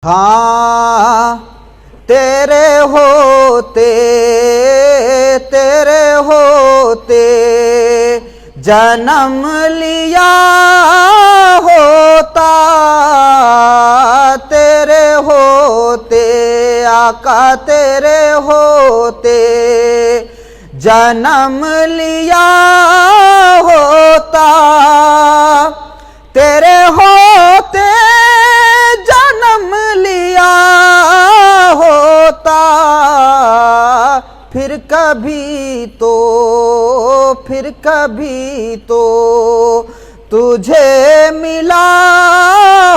हाँ तेरे होते जन्म लिया होता, तेरे होते आका तेरे होते जन्म लिया होता, तेरे होते जन्म लिया होता, फिर कभी तो तुझे मिला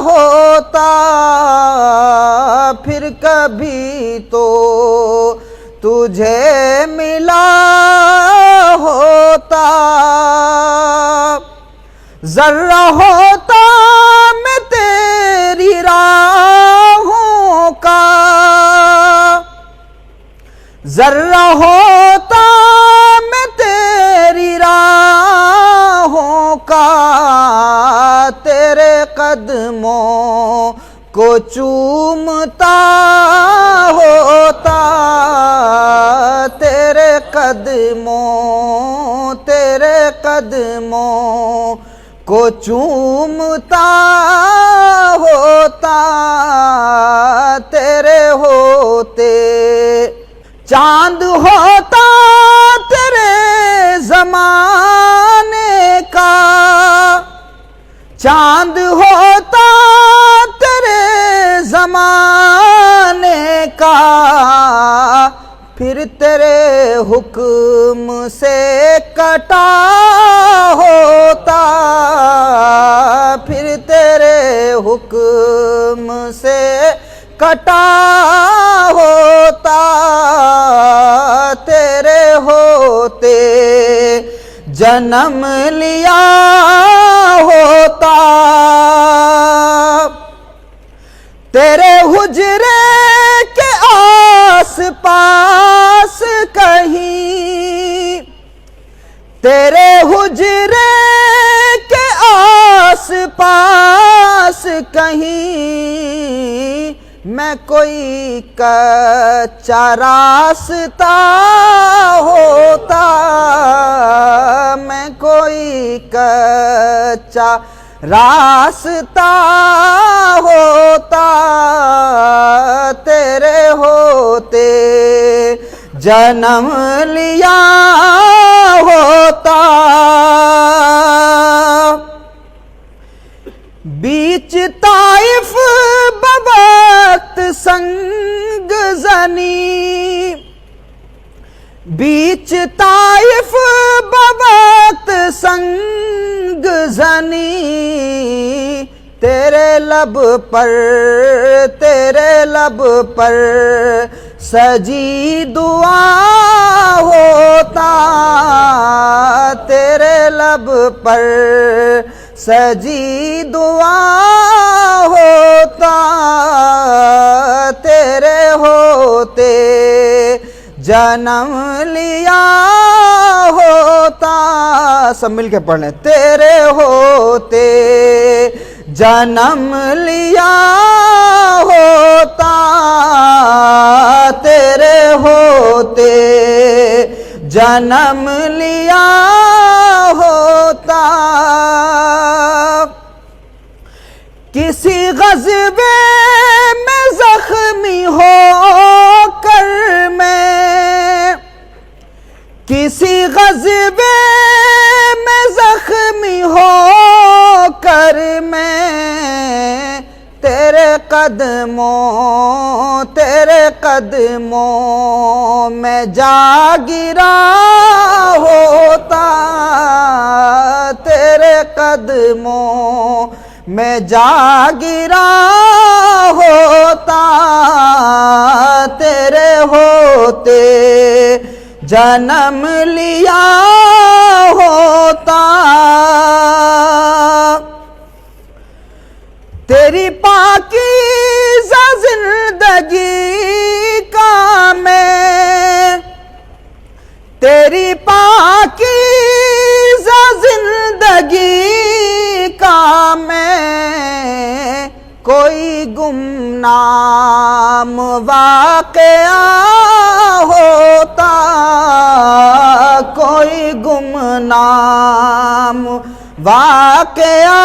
होता, फिर कभी तो तुझे मिला होता, जर्रा होता मैं तेरी राहों का, जर्रा होता मैं तेरी राहों का, तेरे कदमों को चूमता होता, तेरे कदमों को चूमता होता, तेरे होते चांद होता तेरे ज़माने का, चांद होता तेरे ज़माने का, फिर तेरे हुक्म से कटा होता, फिर तेरे हुक्म से कटा होता, तेरे होते जन्म लिया होता, तेरे हुजरे के आस पास कहीं, तेरे हुजरे के आस पास कहीं, मैं कोई कच्चा रास्ता होता, मैं कोई कच्चा रास्ता होता, तेरे होते जन्म लिया होता, बीच ताइफ बवक्त संग जनी, बीच ताइफ बवक्त संग जनी, तेरे लब पर सजी दुआ होता, तेरे लब पर सजी दुआ होता, तेरे होते जन्म लिया होता। सब मिल के पढ़ लें। तेरे होते जन्म लिया होता, तेरे होते जन्म लिया होता। किसी ग़ज़बे में ज़ख्मी हो कर मैं, किसी ग़ज़बे में ज़ख्मी हो कर मैं, तेरे कदमों में जा गिरा होता, तेरे कदमों में जा गिरा होता, तेरे होते जन्म लिया होता। तेरी पाकीज़ा ज़िंदगी का मैं, तेरी पाकीज़ा ज़िंदगी का मैं, कोई गुम गुमनाम वाक़या होता, कोई गुमनाम वाक़या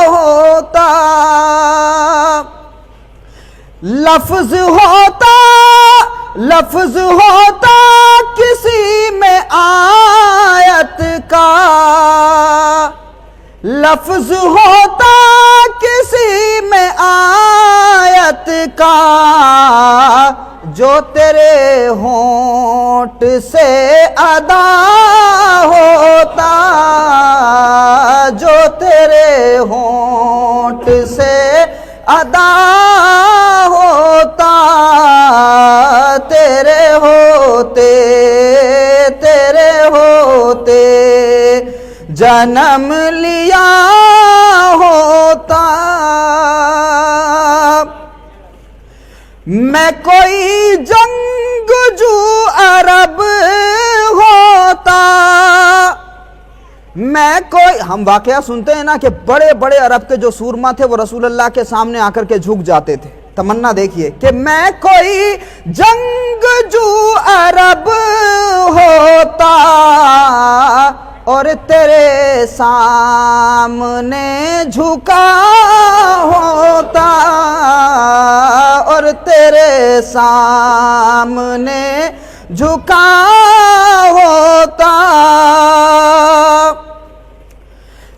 होता। लफ्ज होता, लफ्ज होता किसी में आयत का, लफ्ज होता किसी में आयत का, जो तेरे होंठ से अदा होता, जो तेरे होंठ से अदा होता। तेरे होते, तेरे होते जन्म लिया होता। मैं कोई जंगजू अरब होता, मैं कोई, हम वाकया सुनते हैं ना कि बड़े बड़े अरब के जो सूरमा थे वो रसूलुल्लाह के सामने आकर के झुक जाते थे। तमन्ना देखिए कि मैं कोई जंगजू अरब होता और तेरे सामने झुका होता, और तेरे सामने झुका होता।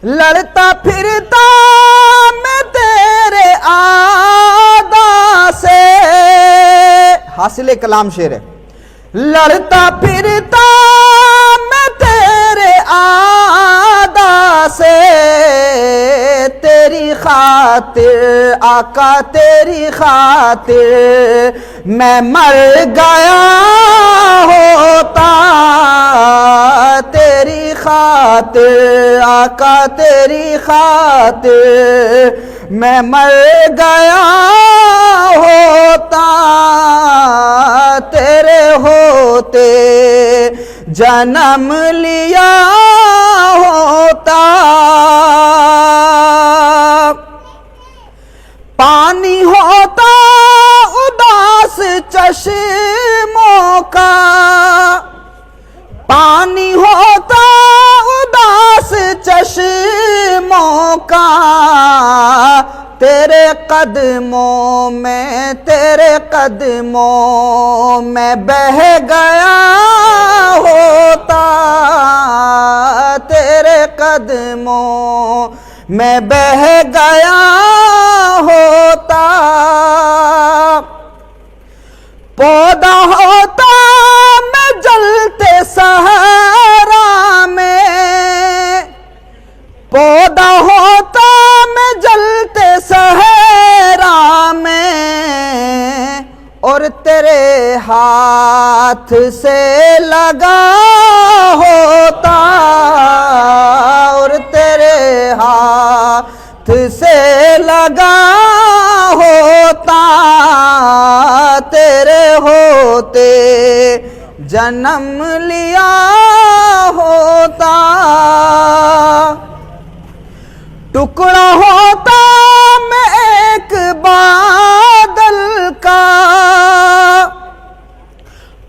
लड़ता फिरता मैं तेरे आदा से, हासिले कलाम शेर है। लड़ता फिरता मैं तेरे आदा से, तेरी खातिर आका तेरी खातिर मैं मर गया होता। तेरी खातिर आका तेरी खातिर मैं मर गया होता। तेरे होते जन्म लिया होता। पानी होता उदास चश्मों का, पानी होता उदास चश्मों का, तेरे कदमों में, तेरे कदमों में बह गया होता। तेरे कदमों में बह गया होता। पौधा होता मैं जलते सहरा में, पौधा होता मैं जलते सहरा में, और तेरे हाथ से लगा होता, और तेरे हाथ से लगा होता। तेरे होते जन्म लिया होता। टुकड़ा होता मैं एक बादल का,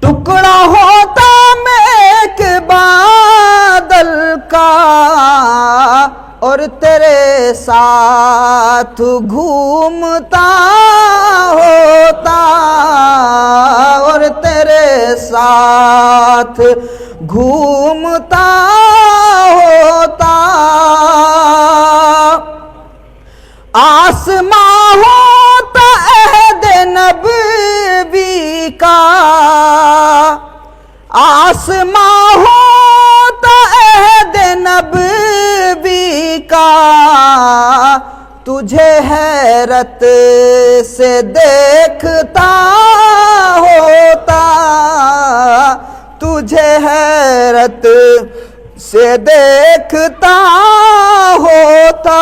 टुकड़ा होता मैं एक बादल का, और तेरे साथ घूमता होता, और तेरे साथ घूमता होता। आसमां होता अहद नबवी का, आसमां होता अहद नबवी का, तुझे हैरत से देखता होता, तुझे हैरत से देखता होता।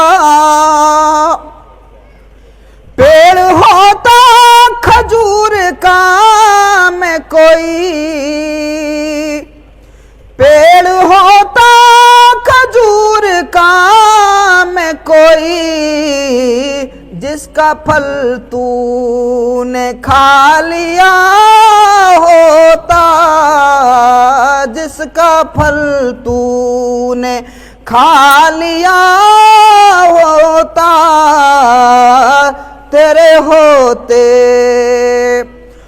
पेड़ होता खजूर का मैं कोई, पेड़ होता खजूर का मैं कोई, जिसका फल तू तूने खा लिया होता, जिसका फल तूने खा लिया होता, तेरे होते।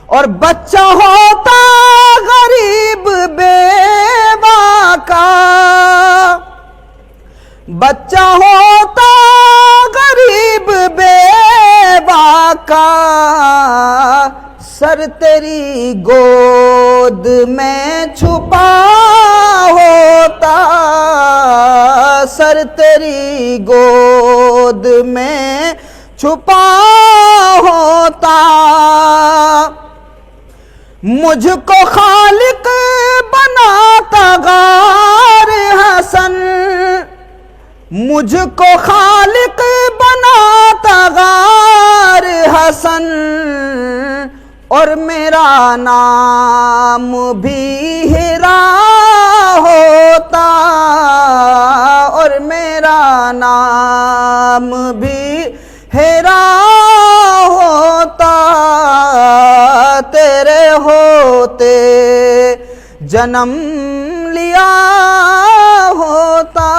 और बच्चा होता गरीब बेवा का, बच्चा होता गरीब बेवा का, सर तेरी गोद में छुपा होता, सर तेरी गोद में छुपा होता। मुझको खालिक बनाता गार हसन, मुझको खालिक बनाता गार हसन, और मेरा नाम भी हीरा होता, और मेरा नाम भी हीरा होता, तेरे होते जन्म लिया होता।